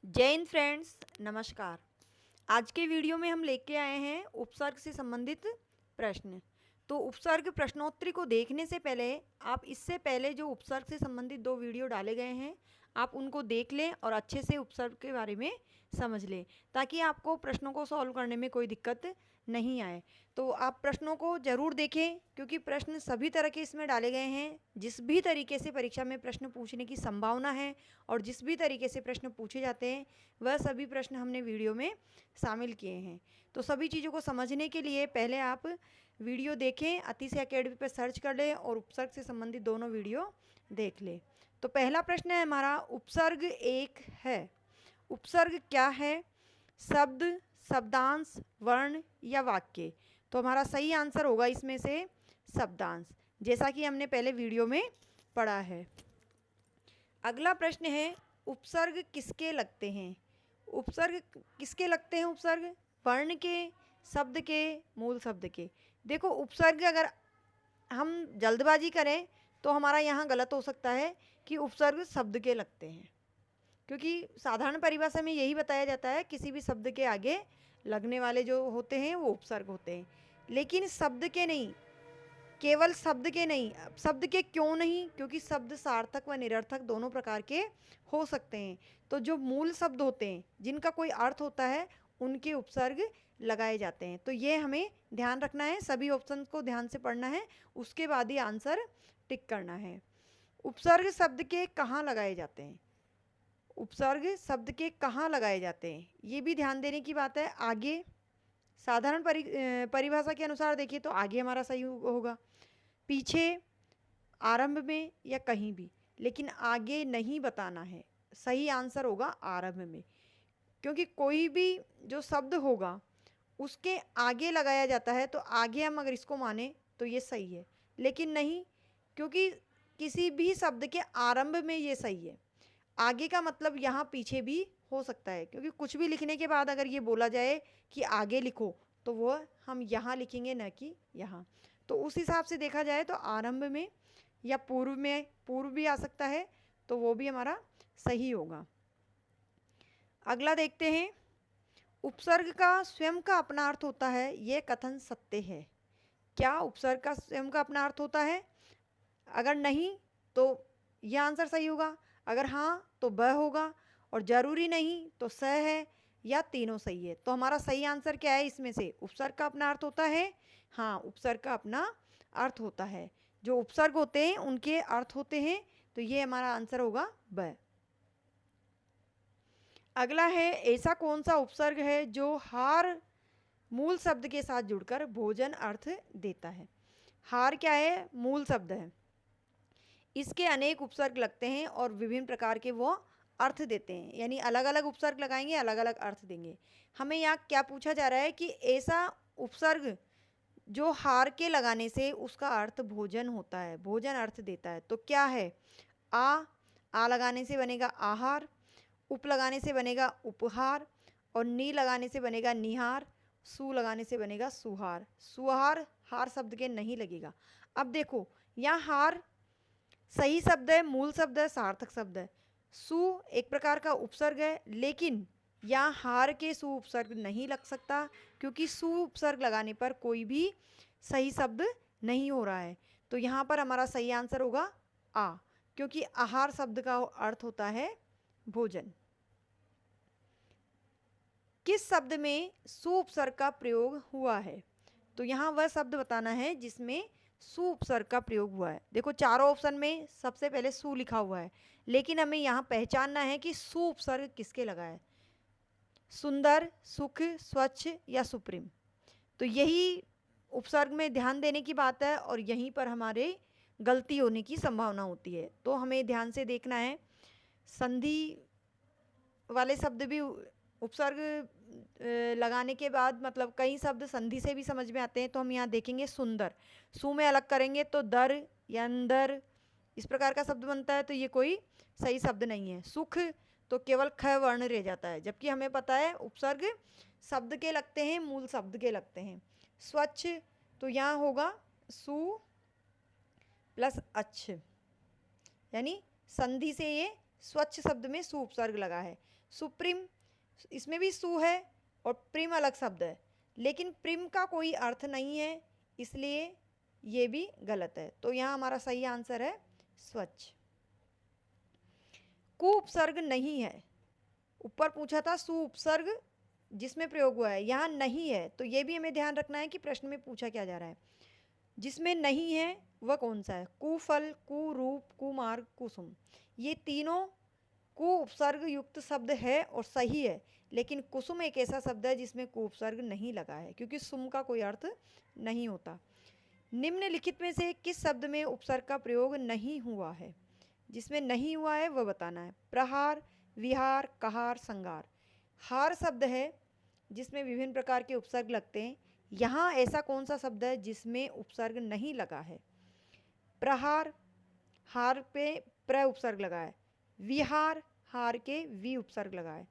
जय हिंद फ्रेंड्स, नमस्कार। आज के वीडियो में हम लेके आए हैं उपसर्ग से संबंधित प्रश्न। तो उपसर्ग प्रश्नोत्तरी को देखने से पहले आप इससे पहले जो उपसर्ग से संबंधित 2 वीडियो डाले गए हैं आप उनको देख लें और अच्छे से उपसर्ग के बारे में समझ लें, ताकि आपको प्रश्नों को सॉल्व करने में कोई दिक्कत नहीं आए। तो आप प्रश्नों को ज़रूर देखें, क्योंकि प्रश्न सभी तरह के इसमें डाले गए हैं। जिस भी तरीके से परीक्षा में प्रश्न पूछने की संभावना है और जिस भी तरीके से प्रश्न पूछे जाते हैं वह सभी प्रश्न हमने वीडियो में शामिल किए हैं। तो सभी चीज़ों को समझने के लिए पहले आप वीडियो देखें, अतिशय अकेडमी पर सर्च कर लें और उपसर्ग से संबंधित दोनों वीडियो देख लें। तो पहला प्रश्न है हमारा, उपसर्ग एक है। उपसर्ग क्या है? शब्द, शब्दांश, वर्ण या वाक्य? तो हमारा सही आंसर होगा इसमें से शब्दांश, जैसा कि हमने पहले वीडियो में पढ़ा है। अगला प्रश्न है, उपसर्ग किसके लगते हैं? उपसर्ग किसके लगते हैं? उपसर्ग वर्ण के, शब्द के, मूल शब्द के। देखो, उपसर्ग अगर हम जल्दबाजी करें तो हमारा यहाँ गलत हो सकता है कि उपसर्ग शब्द के लगते हैं, क्योंकि साधारण परिभाषा में यही बताया जाता है किसी भी शब्द के आगे लगने वाले जो होते हैं वो उपसर्ग होते हैं, लेकिन शब्द के नहीं। केवल शब्द के नहीं। शब्द के क्यों नहीं? क्योंकि शब्द सार्थक व निरर्थक दोनों प्रकार के हो सकते हैं। तो जो मूल शब्द होते हैं जिनका कोई अर्थ होता है उनके उपसर्ग लगाए जाते हैं। तो ये हमें ध्यान रखना है, सभी ऑप्शन को ध्यान से पढ़ना है, उसके बाद ही आंसर टिक करना है। उपसर्ग शब्द के कहाँ लगाए जाते हैं? उपसर्ग शब्द के कहाँ लगाए जाते हैं ये भी ध्यान देने की बात है। आगे साधारण परिभाषा के अनुसार देखिए तो आगे हमारा सही होगा, पीछे, आरंभ में या कहीं भी, लेकिन आगे नहीं बताना है। सही आंसर होगा आरंभ में, क्योंकि कोई भी जो शब्द होगा उसके आगे लगाया जाता है, तो आगे हम अगर इसको माने तो ये सही है, लेकिन नहीं, क्योंकि किसी भी शब्द के आरंभ में ये सही है। आगे का मतलब यहाँ पीछे भी हो सकता है, क्योंकि कुछ भी लिखने के बाद अगर ये बोला जाए कि आगे लिखो तो वो हम यहाँ लिखेंगे, न कि यहाँ। तो उस हिसाब से देखा जाए तो आरंभ में या पूर्व में, पूर्व भी आ सकता है, तो वो भी हमारा सही होगा। अगला देखते हैं, उपसर्ग का स्वयं का अपना अर्थ होता है, ये कथन सत्य है। क्या उपसर्ग का स्वयं का अपना अर्थ होता है? अगर नहीं तो यह आंसर सही होगा, अगर हाँ तो ब होगा, और जरूरी नहीं तो स है, या तीनों सही है। तो हमारा सही आंसर क्या है इसमें से? उपसर्ग का अपना अर्थ होता है। हाँ, उपसर्ग का अपना अर्थ होता है। जो उपसर्ग होते हैं उनके अर्थ होते हैं, तो ये हमारा आंसर होगा ब। अगला है, ऐसा कौन सा उपसर्ग है जो हार मूल शब्द के साथ जुड़कर भोजन अर्थ देता है? हार क्या है? मूल शब्द है। इसके अनेक उपसर्ग लगते हैं और विभिन्न प्रकार के वो अर्थ देते हैं, यानी अलग अलग उपसर्ग लगाएंगे, अलग अलग अर्थ देंगे। हमें यहाँ क्या पूछा जा रहा है कि ऐसा उपसर्ग जो हार के लगाने से उसका अर्थ भोजन होता है, भोजन अर्थ देता है, तो क्या है? आ लगाने से बनेगा आहार, उप लगाने से बनेगा उपहार, और नी लगाने से बनेगा निहार, सु लगाने से बनेगा सुहार। सुहार हार शब्द के नहीं लगेगा। अब देखो, यहाँ हार सही शब्द है, मूल शब्द है, सार्थक शब्द है। सु एक प्रकार का उपसर्ग है, लेकिन यहाँ हार के सु उपसर्ग नहीं लग सकता, क्योंकि सु उपसर्ग लगाने पर कोई भी सही शब्द नहीं हो रहा है। तो यहाँ पर हमारा सही आंसर होगा आ, क्योंकि आहार शब्द का अर्थ होता है भोजन। किस शब्द में सु उपसर्ग का प्रयोग हुआ है? तो यहाँ वह शब्द बताना है जिसमें सु उपसर्ग का प्रयोग हुआ है। देखो, चारों ऑप्शन में सबसे पहले सु लिखा हुआ है, लेकिन हमें यहाँ पहचानना है कि सु उपसर्ग किसके लगा है। सुंदर, सुख, स्वच्छ या सुप्रीम। तो यही उपसर्ग में ध्यान देने की बात है, और यहीं पर हमारे गलती होने की संभावना होती है। तो हमें ध्यान से देखना है। संधि वाले शब्द भी उपसर्ग लगाने के बाद, मतलब कई शब्द संधि से भी समझ में आते हैं। तो हम यहाँ देखेंगे सुंदर, सु में अलग करेंगे तो दर या अंदर, इस प्रकार का शब्द बनता है, तो ये कोई सही शब्द नहीं है। सुख तो केवल ख वर्ण रह जाता है, जबकि हमें पता है उपसर्ग शब्द के लगते हैं, मूल शब्द के लगते हैं। स्वच्छ तो यहाँ होगा सु प्लस अच्छ, यानी संधि से ये स्वच्छ शब्द में सु उपसर्ग लगा है। सुप्रीम, इसमें भी सु है और प्रिम अलग शब्द है, लेकिन प्रिम का कोई अर्थ नहीं है, इसलिए ये भी गलत है। तो यहाँ हमारा सही आंसर है स्वच्छ। कु उपसर्ग नहीं है, ऊपर पूछा था सु उपसर्ग जिसमें प्रयोग हुआ है, यहाँ नहीं है, तो ये भी हमें ध्यान रखना है कि प्रश्न में पूछा क्या जा रहा है। जिसमें नहीं है वह कौन सा है? कुफल, कुरूप, कुमार्ग, कुसुम, ये तीनों कु उपसर्ग युक्त शब्द है और सही है, लेकिन कुसुम एक ऐसा शब्द है जिसमें कु उपसर्ग नहीं लगा है, क्योंकि सुम का कोई अर्थ नहीं होता। निम्नलिखित में से किस शब्द में उपसर्ग का प्रयोग नहीं हुआ है? जिसमें नहीं हुआ है वह बताना है। प्रहार, विहार, कहार, संगार। हार शब्द है जिसमें विभिन्न प्रकार के उपसर्ग लगते हैं, यहाँ ऐसा कौन सा शब्द है जिसमें उपसर्ग नहीं लगा है? प्रहार, हार पे प्र उपसर्ग लगा है। विहार, हार के वी उपसर्ग लगा है।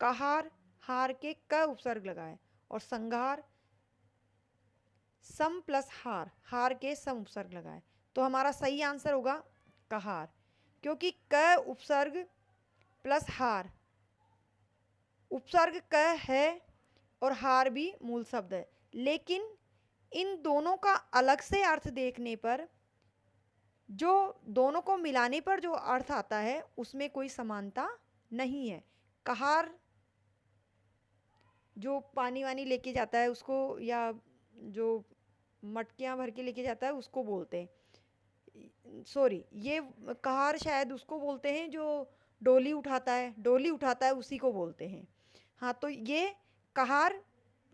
कहार, हार के क उपसर्ग लगा है। और संघार, सम प्लस हार, हार के सम उपसर्ग लगा है। तो हमारा सही आंसर होगा कहार, क्योंकि क उपसर्ग प्लस हार, उपसर्ग क है और हार भी मूल शब्द है, लेकिन इन दोनों का अलग से अर्थ देखने पर, जो दोनों को मिलाने पर जो अर्थ आता है उसमें कोई समानता नहीं है। कहार जो पानी वानी लेके जाता है उसको, या जो मटकियां भर के लेके जाता है उसको बोलते हैं, सॉरी, ये कहार शायद उसको बोलते हैं जो डोली उठाता है, डोली उठाता है उसी को बोलते हैं। हाँ, तो ये कहार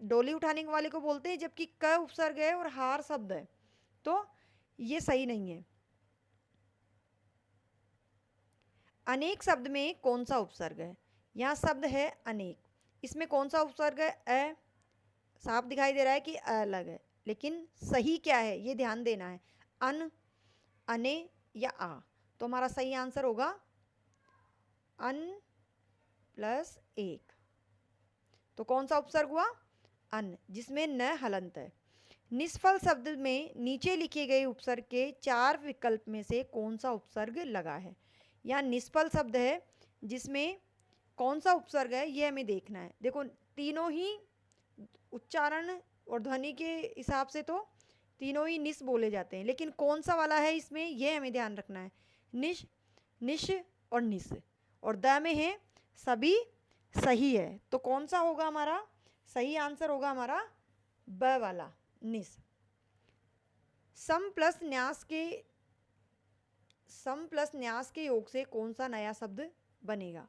डोली उठाने वाले को बोलते हैं, जबकि क उपसर्ग है और हार शब्द है, तो ये सही नहीं है। अनेक शब्द में कौन सा उपसर्ग है? यहाँ शब्द है अनेक, इसमें कौन सा उपसर्ग है? अ। साफ दिखाई दे रहा है कि अ अलग है, लेकिन सही क्या है ये ध्यान देना है, अन, अने या आ। तो हमारा सही आंसर होगा अन प्लस एक। तो कौन सा उपसर्ग हुआ? अन, जिसमें न हलंत है। निष्फल शब्द में नीचे लिखे गए उपसर्ग के 4 विकल्प में से कौन सा उपसर्ग लगा है? यहाँ निष्फल शब्द है जिसमें कौन सा उपसर्ग है ये हमें देखना है। देखो, तीनों ही उच्चारण और ध्वनि के हिसाब से तो तीनों ही निश बोले जाते हैं, लेकिन कौन सा वाला है इसमें ये हमें ध्यान रखना है। निश, निश और निश, और द में है सभी सही है, तो कौन सा होगा हमारा सही आंसर? होगा हमारा ब वाला, निश। सम प्लस न्यास के योग से कौन सा नया शब्द बनेगा?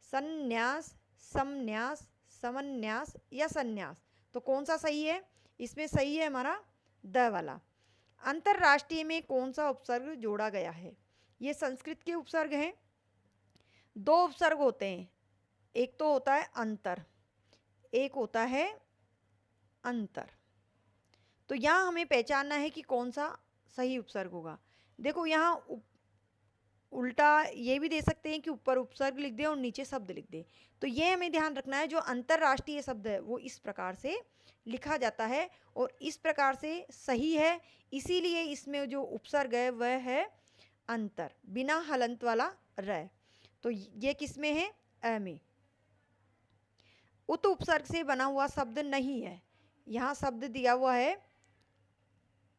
संन्यास, समन्यास, समन्यास या संन्यास, तो कौन सा सही है? इसमें सही है हमारा द वाला। अंतरराष्ट्रीय में कौन सा उपसर्ग जोड़ा गया है? ये संस्कृत के उपसर्ग हैं। 2 उपसर्ग होते हैं, एक तो होता है अंतर, एक होता है अंतर। तो यहाँ हमें पहचानना है कि कौन सा सही उपसर्ग होगा। देखो, यहाँ उल्टा ये भी दे सकते हैं कि ऊपर उपसर्ग लिख दे और नीचे शब्द लिख दे, तो ये हमें ध्यान रखना है। जो अंतरराष्ट्रीय शब्द है वो इस प्रकार से लिखा जाता है और इस प्रकार से सही है, इसीलिए इसमें जो उपसर्ग है वह है अंतर, बिना हलंत वाला र। तो ये किस में है? अ में। उत उपसर्ग से बना हुआ शब्द नहीं है, यहाँ शब्द दिया हुआ है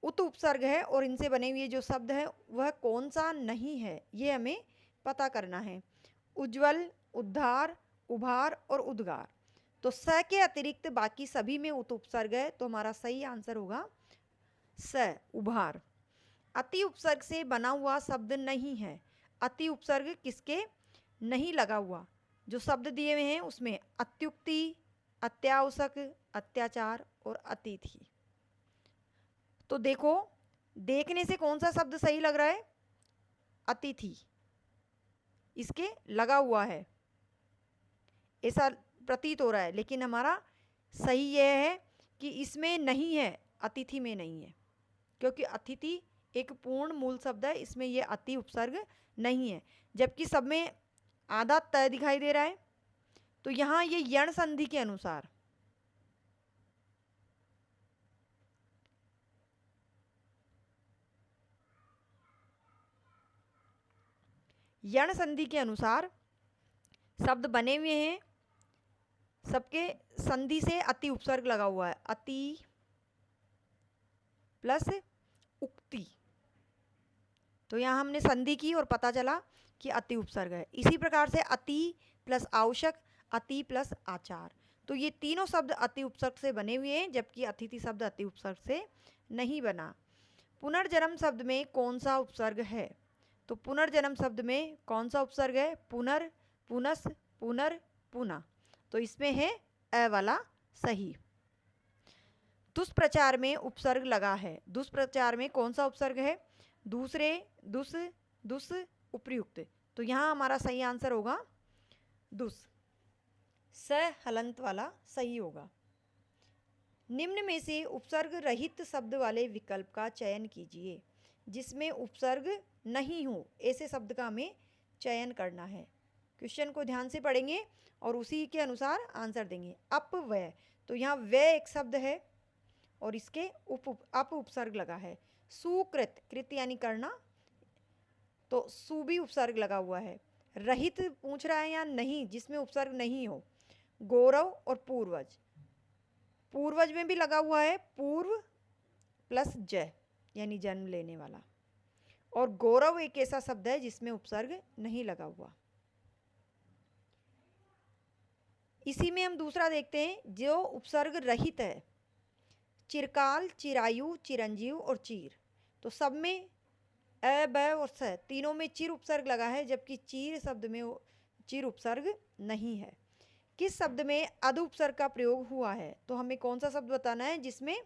उत उपसर्ग है, और इनसे बने हुए जो शब्द है वह कौन सा नहीं है ये हमें पता करना है। उज्ज्वल, उद्धार, उभार और उद्गार। तो स के अतिरिक्त बाकी सभी में उत उपसर्ग है, तो हमारा सही आंसर होगा स, उभार। अति उपसर्ग से बना हुआ शब्द नहीं है। अति उपसर्ग किसके नहीं लगा हुआ? जो शब्द दिए हुए हैं उसमें अत्युक्ति, अत्यावश्यक, अत्याचार और अतिथि। तो देखो, देखने से कौन सा शब्द सही लग रहा है? अतिथि, इसके लगा हुआ है ऐसा प्रतीत हो रहा है, लेकिन हमारा सही यह है कि इसमें नहीं है, अतिथि में नहीं है, क्योंकि अतिथि एक पूर्ण मूल शब्द है, इसमें यह अति उपसर्ग नहीं है। जबकि सब में आधा त दिखाई दे रहा है, तो यहाँ ये यण संधि के अनुसार यण संधि के अनुसार शब्द बने हुए हैं, सबके संधि से अति उपसर्ग लगा हुआ है, अति प्लस उक्ति। तो यहाँ हमने संधि की और पता चला कि अति उपसर्ग है। इसी प्रकार से अति प्लस आवश्यक, अति प्लस आचार, तो ये तीनों शब्द अति उपसर्ग से बने हुए हैं, जबकि अतिथि शब्द अति उपसर्ग से नहीं बना। पुनर्जन्म शब्द में कौन सा उपसर्ग है? तो पुनर्जन्म शब्द में कौन सा उपसर्ग है? पुनर, पुनस, पुनर, पुनः। तो इसमें है अ वाला सही। दुष्प्रचार में उपसर्ग लगा है। दुष्प्रचार में कौन सा उपसर्ग है? दूसरे, दुस, दुस, उपर्युक्त। तो यहाँ हमारा सही आंसर होगा दुस, स हलंत वाला सही होगा। निम्न में से उपसर्ग रहित शब्द वाले विकल्प का चयन कीजिए जिसमें उपसर्ग नहीं हो, ऐसे शब्द का हमें चयन करना है। क्वेश्चन को ध्यान से पढ़ेंगे और उसी के अनुसार आंसर देंगे। अपव्यय, तो यहाँ व्यय एक शब्द है और इसके अप उपसर्ग लगा है। सुकृत, कृत यानी करना, तो सु भी उपसर्ग लगा हुआ है। रहित पूछ रहा है या नहीं, जिसमें उपसर्ग नहीं हो। गौरव और पूर्वज, पूर्वज में भी लगा हुआ है पूर्व प्लस ज यानी जन्म लेने वाला, और गौरव एक ऐसा शब्द है जिसमें उपसर्ग नहीं लगा हुआ। इसी में हम दूसरा देखते हैं जो उपसर्ग रहित है। चिरकाल, चिरायु, चिरंजीव और चीर, तो सब में अ, ब और स तीनों में चिर उपसर्ग लगा है, जबकि चीर शब्द में चिर उपसर्ग नहीं है। किस शब्द में अध उपसर्ग का प्रयोग हुआ है? तो हमें कौन सा शब्द बताना है जिसमें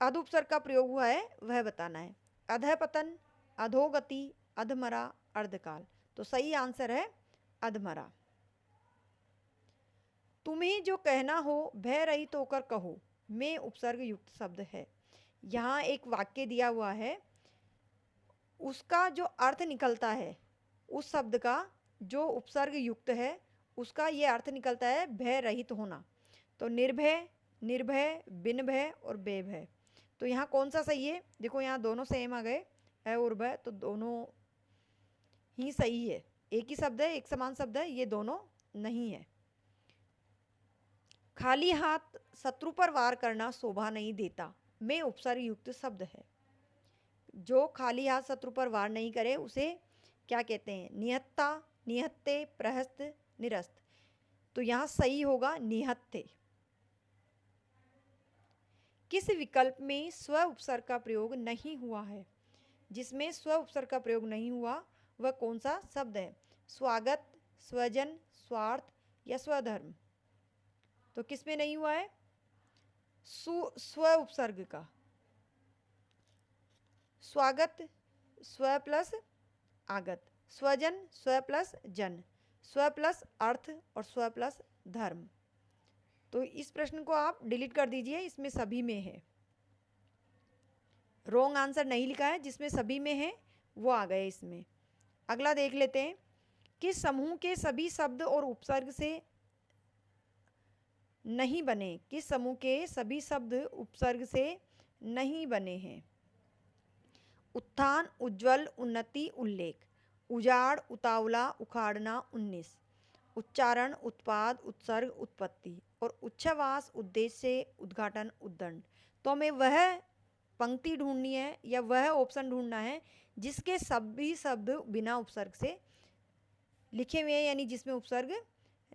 अध उपसर्ग का प्रयोग हुआ है, वह बताना है। अधपतन, अधोगति, अधमरा, अर्धकाल, तो सही आंसर है अधमरा। तुम्हें जो कहना हो भय रहित होकर कहो में उपसर्ग युक्त शब्द है। यहाँ एक वाक्य दिया हुआ है, उसका जो अर्थ निकलता है, उस शब्द का जो उपसर्ग युक्त है उसका ये अर्थ निकलता है भय रहित होना। तो निर्भय, निर्भय, बिन भय और बेभय, तो यहाँ कौन सा सही है? देखो यहाँ दोनों सेम आ गए, अ और ब, तो दोनों ही सही है। एक ही शब्द है, एक समान शब्द है, ये दोनों नहीं है। खाली हाथ शत्रु पर वार करना शोभा नहीं देता में उपसर्ग युक्त शब्द है। जो खाली हाथ शत्रु पर वार नहीं करे उसे क्या कहते हैं? निहत्ता, निहत्ते, प्रहस्त, निरस्त, तो यहाँ सही होगा निहत्ते। किस विकल्प में स्व उपसर्ग का प्रयोग नहीं हुआ है? जिसमें स्व उपसर्ग का प्रयोग नहीं हुआ वह कौन सा शब्द है? स्वागत, स्वजन, स्वार्थ या स्वधर्म, तो किसमें नहीं हुआ है? स्व उपसर्ग का। स्वागत स्व प्लस आगत, स्वजन स्व प्लस जन, स्व प्लस अर्थ और स्व प्लस धर्म, तो इस प्रश्न को आप डिलीट कर दीजिए, इसमें सभी में है। रॉन्ग आंसर नहीं लिखा है, जिसमें सभी में है वो आ गए इसमें। अगला देख लेते हैं। किस समूह के सभी शब्द और उपसर्ग से नहीं बने? किस समूह के सभी शब्द उपसर्ग से नहीं बने हैं? उत्थान, उज्ज्वल, उन्नति, उल्लेख, उजाड़, उतावला, उखाड़ना, 19, उच्चारण, उत्पाद, उत्सर्ग, उत्पत्ति, और उच्छ्वास, उद्देश्य, उद्घाटन, उद्दंड, तो हमें वह पंक्ति ढूंढनी है या वह ऑप्शन ढूंढना है जिसके सभी शब्द बिना उपसर्ग से लिखे हुए हैं, यानी जिसमें उपसर्ग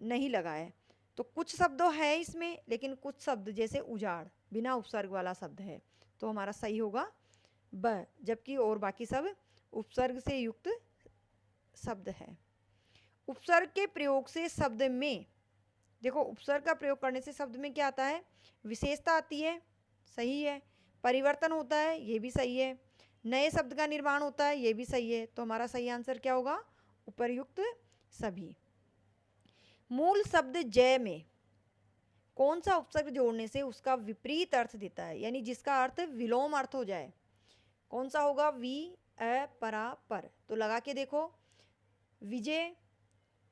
नहीं लगा है। तो कुछ शब्द है इसमें, लेकिन कुछ शब्द जैसे उजाड़ बिना उपसर्ग वाला शब्द है, तो हमारा सही होगा ब, जबकि और बाकी सब उपसर्ग से युक्त शब्द है। उपसर्ग के प्रयोग से शब्द में, देखो उपसर्ग का प्रयोग करने से शब्द में क्या आता है? विशेषता आती है, सही है। परिवर्तन होता है, ये भी सही है। नए शब्द का निर्माण होता है, ये भी सही है। तो हमारा सही आंसर क्या होगा? उपर्युक्त सभी। मूल शब्द जय में कौन सा उपसर्ग जोड़ने से उसका विपरीत अर्थ देता है, यानी जिसका अर्थ विलोम अर्थ हो जाए? कौन सा होगा? वी, अ, परा, पर, तो लगा के देखो। विजय,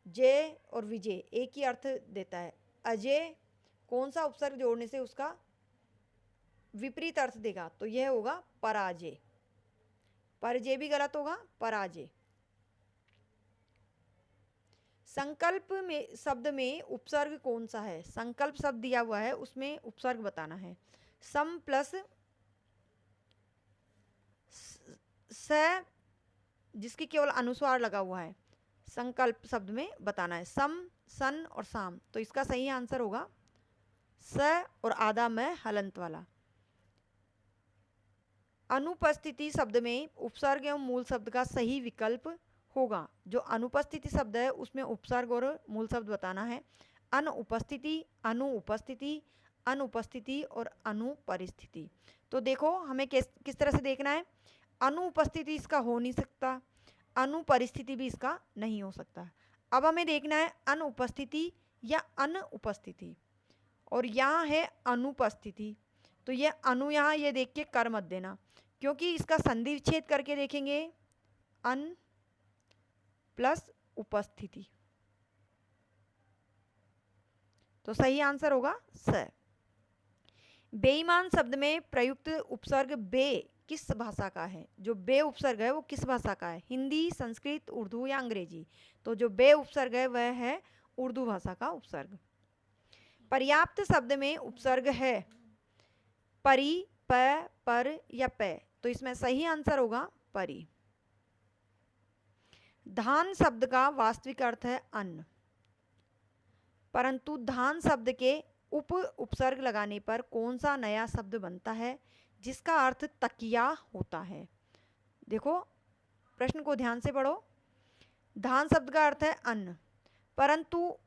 जय और विजय एक ही अर्थ देता है। अजय कौन सा उपसर्ग जोड़ने से उसका विपरीत अर्थ देगा? तो यह होगा पराजय। परजय भी गलत होगा, पराजय। संकल्प में शब्द में उपसर्ग कौन सा है? संकल्प शब्द दिया हुआ है, उसमें उपसर्ग बताना है। सम प्लस स जिसकी केवल अनुस्वार लगा हुआ है, संकल्प शब्द में बताना है। सम, सन और साम। तो इसका सही आंसर होगा स और आधा में हलंत वाला। अनुपस्थिति शब्द में उपसर्ग एवं मूल शब्द का सही विकल्प होगा। जो अनुपस्थिति शब्द है उसमें उपसर्ग और मूल शब्द बताना है। अनुपस्थिति, अनुपस्थिति, अनुपस्थिति और अनुपरिस्थिति। तो देखो हमें किस तरह से देखना है। अनुपस्थिति इसका हो नहीं सकता, अनुपरिस्थिति भी इसका नहीं हो सकता। अब हमें देखना है अनुपस्थिति या अनुपस्थिति, और यहाँ है अनुपस्थिति। तो ये अनु यहाँ ये देख के कर मत देना, क्योंकि इसका संधि विच्छेद करके देखेंगे। अन प्लस उपस्थिति, तो सही आंसर होगा स। बेईमान शब्द में प्रयुक्त उपसर्ग बे किस भाषा का है? जो बे उपसर्ग है वो किस भाषा का है? हिंदी, संस्कृत, उर्दू या अंग्रेजी? तो जो बे उपसर्ग है वह है उर्दू भाषा का उपसर्ग। पर्याप्त शब्द में उपसर्ग है परि, प, पर या पे? तो इसमें सही आंसर होगा परि। धान शब्द का वास्तविक अर्थ है अन्न, परंतु धान शब्द के उपसर्ग लगाने पर कौन सा नया शब्द बनता है जिसका अर्थ तकिया होता है? देखो प्रश्न को ध्यान से पढ़ो। धान शब्द का अर्थ है अन्न, परंतु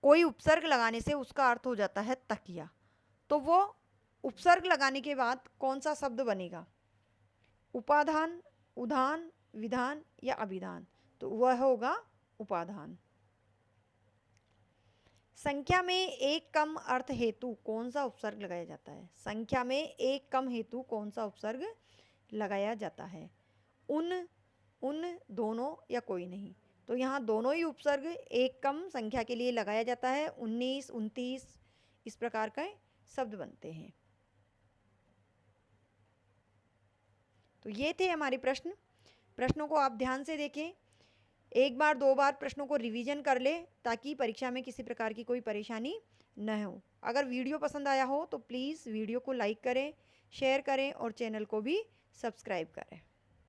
कोई उपसर्ग लगाने से उसका अर्थ हो जाता है तकिया। तो वो उपसर्ग लगाने के बाद कौन सा शब्द बनेगा? उपाधान, उदान, विधान या अभिधान? तो वह होगा उपाधान। संख्या में एक कम अर्थ हेतु कौन सा उपसर्ग लगाया जाता है? संख्या में एक कम हेतु कौन सा उपसर्ग लगाया जाता है? उन, दोनों या कोई नहीं? तो यहाँ दोनों ही उपसर्ग एक कम संख्या के लिए लगाया जाता है। 19, 29 इस प्रकार के शब्द बनते हैं। तो ये थे हमारे प्रश्न। प्रश्नों को आप ध्यान से देखें, एक बार दो बार प्रश्नों को रिवीजन कर ले ताकि परीक्षा में किसी प्रकार की कोई परेशानी न हो। अगर वीडियो पसंद आया हो तो प्लीज़ वीडियो को लाइक करें, शेयर करें और चैनल को भी सब्सक्राइब करें।